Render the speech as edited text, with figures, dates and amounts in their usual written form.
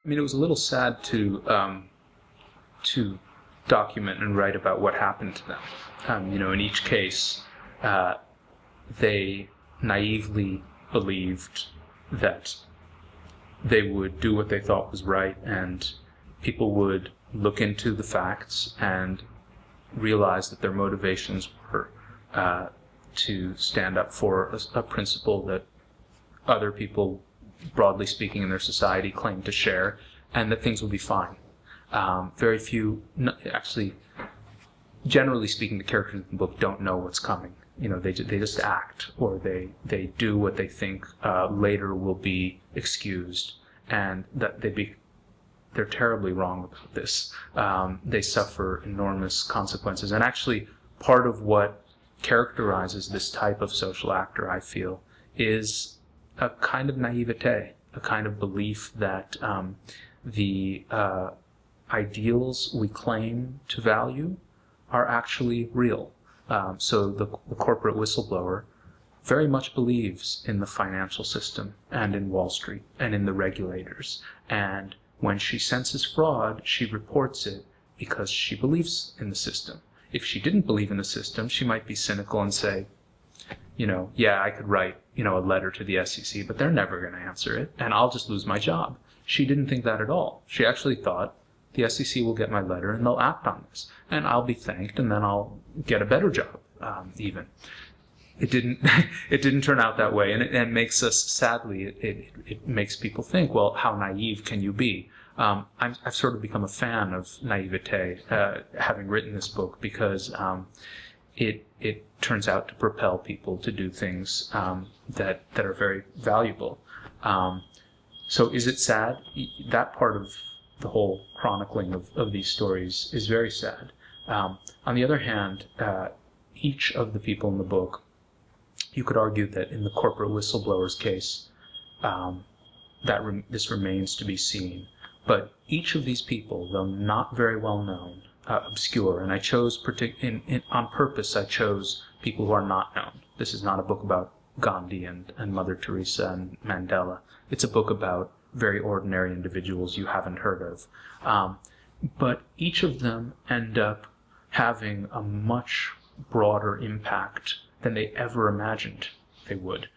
I mean, it was a little sad to document and write about what happened to them. In each case, they naively believed that they would do what they thought was right, and people would look into the facts and realize that their motivations were to stand up for a principle that other people, broadly speaking, in their society claim to share, and that things will be fine. Very few, actually, generally speaking, the characters in the book don't know what's coming. They just act, or they do what they think later will be excused, and that they're terribly wrong about this. They suffer enormous consequences, and actually, part of what characterizes this type of social actor, I feel, is a kind of naivete, a kind of belief that the ideals we claim to value are actually real. So the corporate whistleblower very much believes in the financial system and in Wall Street and in the regulators. And when she senses fraud, she reports it because she believes in the system. If she didn't believe in the system, she might be cynical and say, yeah, I could write, a letter to the SEC, but they're never going to answer it, and I'll just lose my job. She didn't think that at all. She actually thought, the SEC will get my letter and they'll act on this, and I'll be thanked, and then I'll get a better job, even. It didn't turn out that way, and it makes us, sadly, it makes people think, well, how naive can you be? I've sort of become a fan of naivete, having written this book, because it turns out to propel people to do things that are very valuable. So is it sad? That part of the whole chronicling of these stories is very sad. On the other hand, each of the people in the book, you could argue that in the corporate whistleblower's case, this remains to be seen. But each of these people, though not very well known, obscure, and I chose, on purpose, I chose people who are not known. This is not a book about Gandhi and Mother Teresa and Mandela. It's a book about very ordinary individuals you haven't heard of. But each of them end up having a much broader impact than they ever imagined they would.